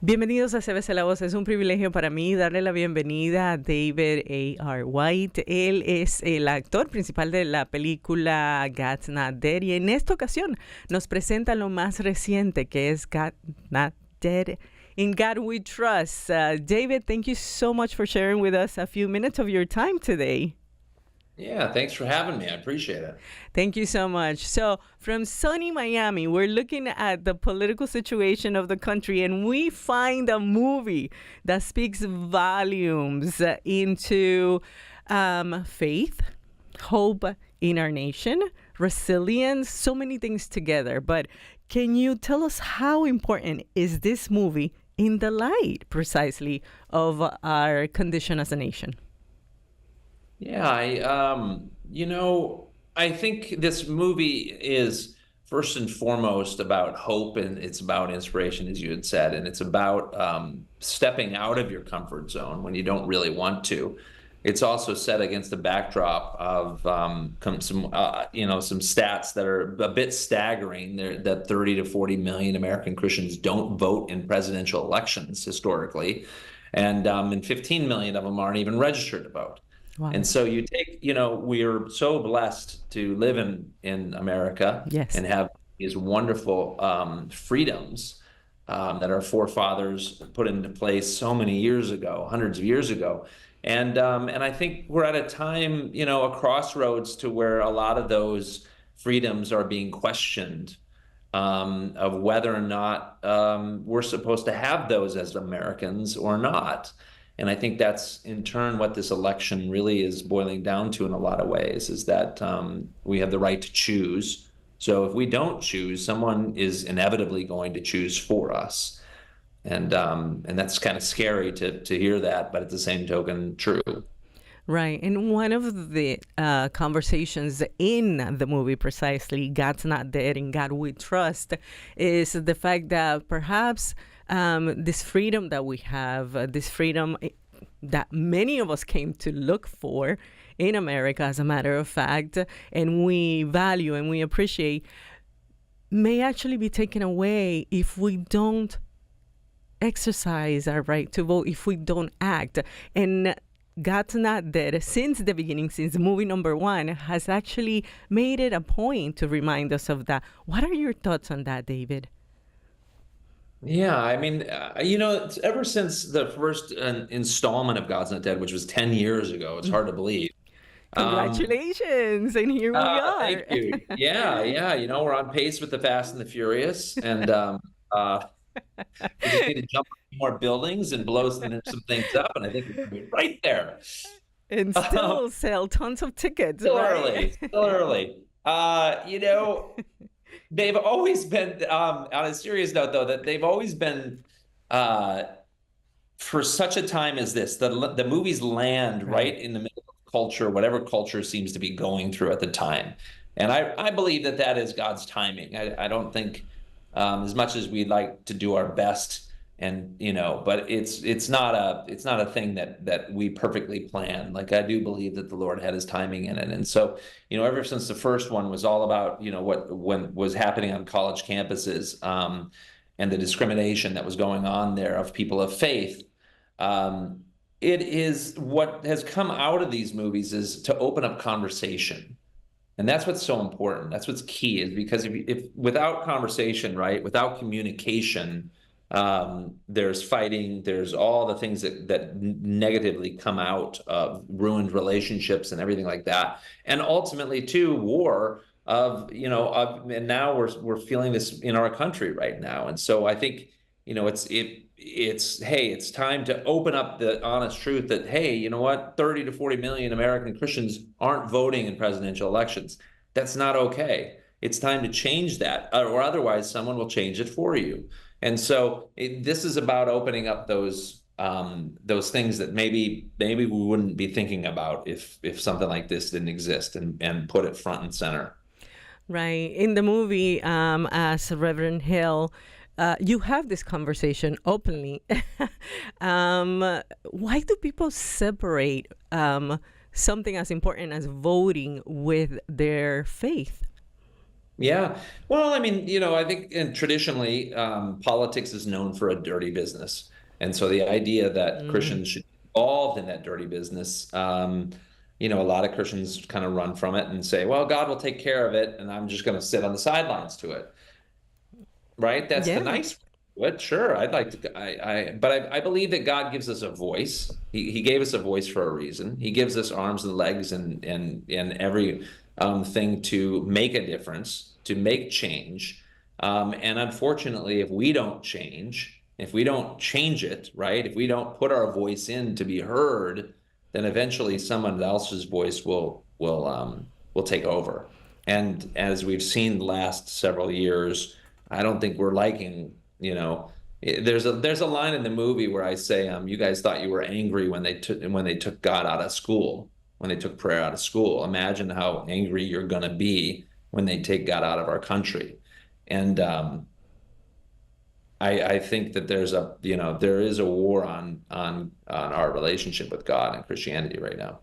Bienvenidos a CBC La Voz. Es un privilegio para mí darle la bienvenida a David A.R. White. Él es el actor principal de la película God's Not Dead y en esta ocasión nos presenta lo más reciente que es God Not Dead. In God We Trust. David, thank you so much for sharing with us a few minutes of your time today. Yeah, thanks for having me. I appreciate it. Thank you so much. So, from sunny Miami, we're looking at the political situation of the country, and we find a movie that speaks volumes into faith, hope in our nation, resilience, so many things together. But can you tell us how important is this movie in the light, precisely, of our condition as a nation? Yeah, I think this movie is first and foremost about hope, and it's about inspiration, as you had said, and it's about stepping out of your comfort zone when you don't really want to. It's also set against the backdrop of some stats that are a bit staggering. That 30 to 40 million American Christians don't vote in presidential elections historically, and 15 million of them aren't even registered to vote. Wow. And so you take, we are so blessed to live in America. Yes. And have these wonderful freedoms that our forefathers put into place so many years ago, hundreds of years ago. And I think we're at a time, a crossroads to where a lot of those freedoms are being questioned of whether or not we're supposed to have those as Americans or not. And I think that's in turn what this election really is boiling down to in a lot of ways, is that we have the right to choose. So if we don't choose, someone is inevitably going to choose for us. And that's kind of scary to hear that, but at the same token, true. Right. And one of the conversations in the movie, precisely, God's Not Dead, in God We Trust, is the fact that perhaps this freedom that we have, this freedom that many of us came to look for in America, as a matter of fact, and we value and we appreciate, may actually be taken away if we don't exercise our right to vote, if we don't act. And God's Not Dead, since the beginning, since movie number one, has actually made it a point to remind us of that. What are your thoughts on that, David? Yeah, I mean, it's ever since the first installment of God's Not Dead, which was 10 years ago, it's hard to believe. Congratulations, and here we are. Thank you. Yeah, we're on pace with the Fast and the Furious, and we just need to jump on more buildings and blow some things up, and I think we're going to be right there. And still sell tons of tickets. Still right? early. They've always been, on a serious note, though, that they've always been, for such a time as this, the movies land right in the middle of culture, whatever culture seems to be going through at the time. And I believe that is God's timing. I don't think, as much as we'd like to do our best, and but it's not a thing that we perfectly plan. Like, I do believe that the Lord had his timing in it. And so, ever since the first one was all about, when was happening on college campuses, and the discrimination that was going on there of people of faith, it is what has come out of these movies is to open up conversation. And that's what's so important. That's what's key, is because if without conversation, right, without communication, there's fighting, there's all the things that negatively come out of ruined relationships and everything like that. And ultimately, too, war and now we're feeling this in our country right now. And so I think, it's time to open up the honest truth that, hey, 30 to 40 million American Christians aren't voting in presidential elections. That's not okay. It's time to change that, or otherwise someone will change it for you. And so this is about opening up those things that maybe we wouldn't be thinking about if something like this didn't exist, and put it front and center. Right. In the movie, as Reverend Hill, you have this conversation openly. Why do people separate something as important as voting with their faith? Yeah. Well, I mean, I think and traditionally, politics is known for a dirty business. And so the idea that Mm, Christians should be involved in that dirty business, a lot of Christians kind of run from it and say, well, God will take care of it, and I'm just going to sit on the sidelines to it. Right? That's the yeah, nice but sure, I'd like to but I believe that God gives us a voice. He gave us a voice for a reason. He gives us arms and legs and every thing to make a difference, to make change. And unfortunately, if we don't change, if we don't change it, right? If we don't put our voice in to be heard, then eventually someone else's voice will take over. And as we've seen the last several years, I don't think we're liking, there's a line in the movie where I say, you guys thought you were angry when they took God out of school, when they took prayer out of school. Imagine how angry you're gonna be when they take God out of our country. And I think that there is a war on our relationship with God and Christianity right now.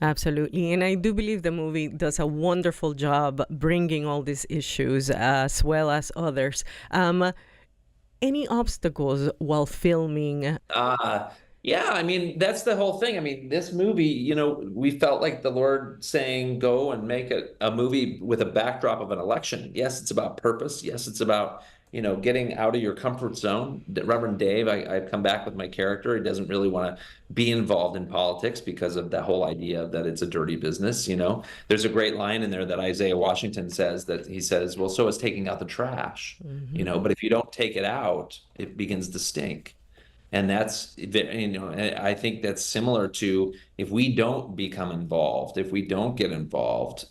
absolutely. And I do believe the movie does a wonderful job bringing all these issues as well as others. Any obstacles while filming? Uh, yeah, I mean, that's the whole thing. I mean, this movie, we felt like the Lord saying, go and make a movie with a backdrop of an election. Yes, it's about purpose. Yes, it's about, getting out of your comfort zone. Reverend Dave, I've come back with my character. He doesn't really want to be involved in politics because of that whole idea that it's a dirty business. There's a great line in there that Isaiah Washington says that he says, well, so is taking out the trash, but if you don't take it out, it begins to stink. And I think that's similar to if we don't become involved, if we don't get involved,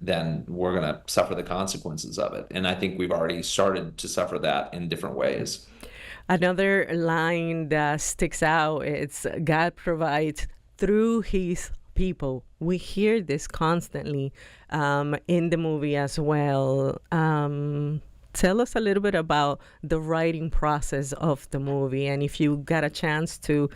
then we're going to suffer the consequences of it. And I think we've already started to suffer that in different ways. Another line that sticks out is God provides through his people. We hear this constantly in the movie as well. Tell us a little bit about the writing process of the movie and if you got a chance to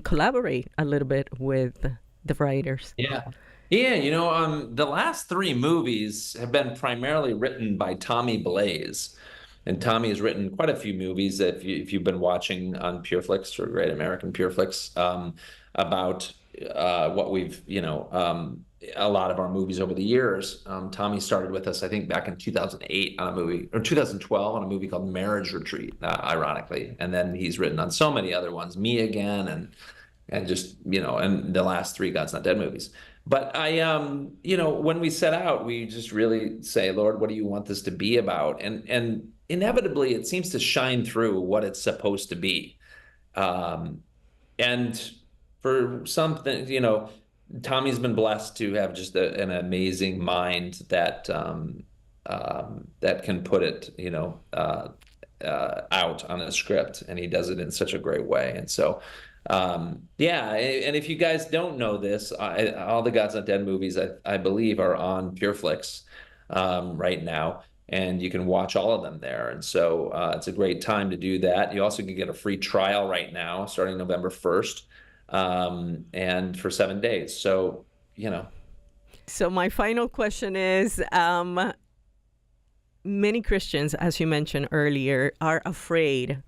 collaborate a little bit with the writers. Yeah. Yeah, the last three movies have been primarily written by Tommy Blaze. And Tommy has written quite a few movies if you've been watching on Pureflix or Great American Pureflix, about what we've, a lot of our movies over the years. Tommy started with us, I think, back in 2008 on a movie, or 2012 on a movie called Marriage Retreat, ironically. And then he's written on so many other ones, Me Again, and just, and the last three God's Not Dead movies. But when we set out, we just really say, Lord, what do you want this to be about? And inevitably, it seems to shine through what it's supposed to be. And for something, Tommy's been blessed to have just an amazing mind that that can put it, out on a script, and he does it in such a great way. And so, yeah. And if you guys don't know this, all the God's Not Dead movies, I believe, are on Pureflix right now. And you can watch all of them there. And so it's a great time to do that. You also can get a free trial right now, starting November 1st, and for 7 days. So, So my final question is, many Christians, as you mentioned earlier, are afraid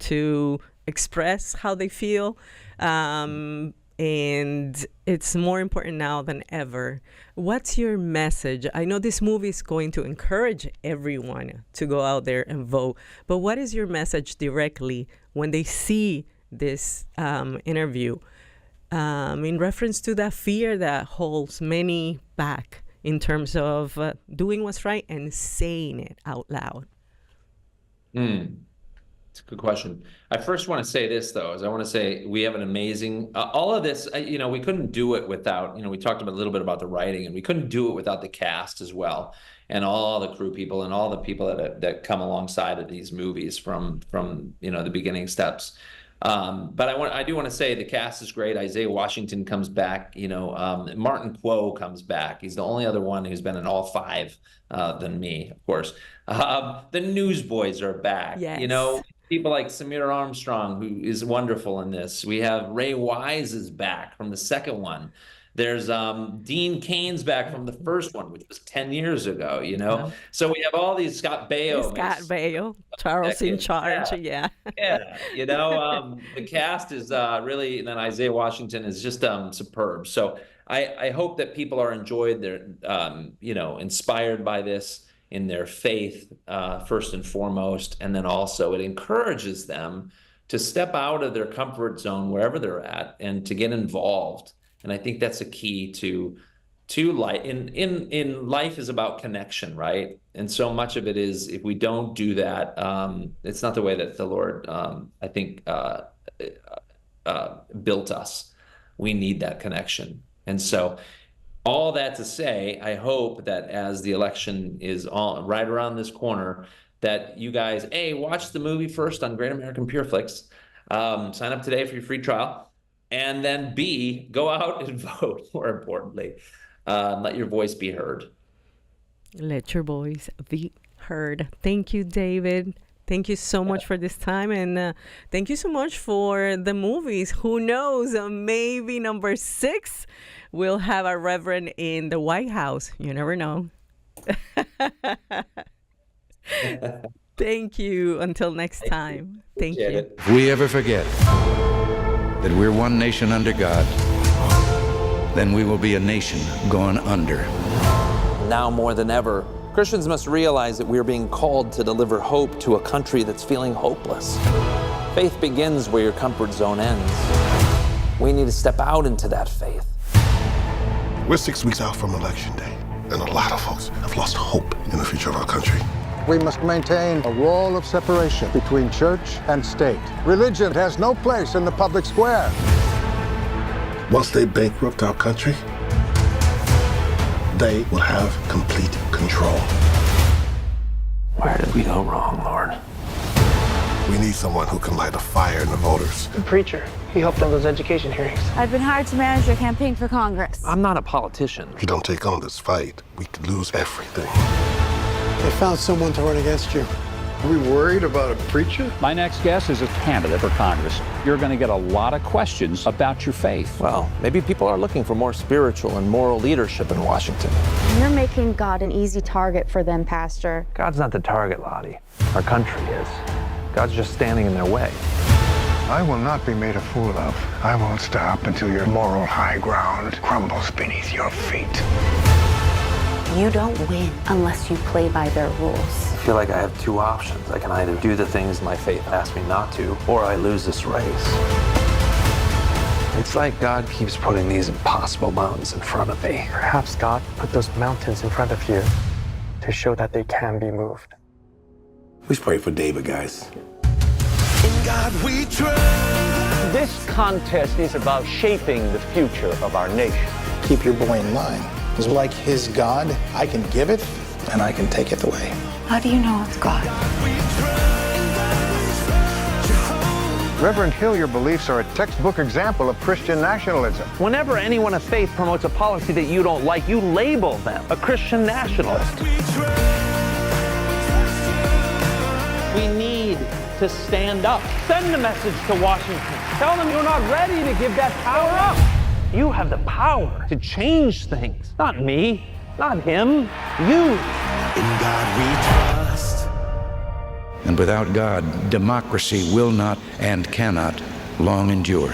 to express how they feel. And it's more important now than ever. What's your message? I know this movie is going to encourage everyone to go out there and vote, but what is your message directly when they see this interview in reference to that fear that holds many back in terms of doing what's right and saying it out loud? It's a good question. I first want to say this, though, is I want to say we have an amazing, all of this, we couldn't do it without, we talked a little bit about the writing, and we couldn't do it without the cast as well, and all the crew people and all the people that come alongside of these movies from the beginning steps. But I do want to say the cast is great. Isaiah Washington comes back. Martin Kuo comes back. He's the only other one who's been in all five than me, of course. The Newsboys are back. Yes. People like Samaire Armstrong, who is wonderful in this. We have Ray Wise is back from the second one. There's Dean Kane's back from the first one, which was 10 years ago, you know? Uh-huh. So we have all these, Scott Baio. Baio, Charles in charge, yeah. Yeah, you know, the cast is really, and then Isaiah Washington is just superb. So I hope that people are enjoyed, they're, you know, inspired by this in their faith, first and foremost, and then also it encourages them to step out of their comfort zone wherever they're at and to get involved. And I think that's a key to life. In life is about connection, right? And so much of it is, if we don't do that, it's not the way that the Lord, I think, built us. We need that connection. And so all that to say, I hope that as the election is right around this corner, that you guys, A, watch the movie first on Great American Pureflix, sign up today for your free trial, and then B, go out and vote, more importantly. Let your voice be heard. Let your voice be heard. Thank you, David. Thank you so much for this time, and thank you so much for the movies. Who knows, maybe number 6 we'll have a reverend in the White House. You never know. Thank you. Until next time. Thank you. If we ever forget that we're one nation under God, then we will be a nation going under. Now more than ever, Christians must realize that we are being called to deliver hope to a country that's feeling hopeless. Faith begins where your comfort zone ends. We need to step out into that faith. We're 6 weeks out from Election Day, and a lot of folks have lost hope in the future of our country. We must maintain a wall of separation between church and state. Religion has no place in the public square. Once they bankrupt our country, they will have complete control. Where did we go wrong, Lord? We need someone who can light a fire in the voters. The preacher. He helped on those education hearings. I've been hired to manage your campaign for Congress. I'm not a politician. If you don't take on this fight, we could lose everything. They found someone to run against you. Are we worried about a preacher? My next guest is a candidate for Congress. You're going to get a lot of questions about your faith. Well, maybe people are looking for more spiritual and moral leadership in Washington. You're making God an easy target for them, Pastor. God's not the target, Lottie. Our country is. God's just standing in their way. I will not be made a fool of. I won't stop until your moral high ground crumbles beneath your feet. You don't win unless you play by their rules. I feel like I have 2 options. I can either do the things my faith asks me not to, or I lose this race. It's like God keeps putting these impossible mountains in front of me. Perhaps God put those mountains in front of you to show that they can be moved. Please pray for David, guys. In God we trust. This contest is about shaping the future of our nation. Keep your boy in line. Because like his God, I can give it and I can take it away. How do you know it's God? Reverend Hill, your beliefs are a textbook example of Christian nationalism. Whenever anyone of faith promotes a policy that you don't like, you label them a Christian nationalist. We need to stand up. Send the message to Washington. Tell them you're not ready to give that power up. You have the power to change things. Not me, not him, you. In God we trust. And without God, democracy will not and cannot long endure.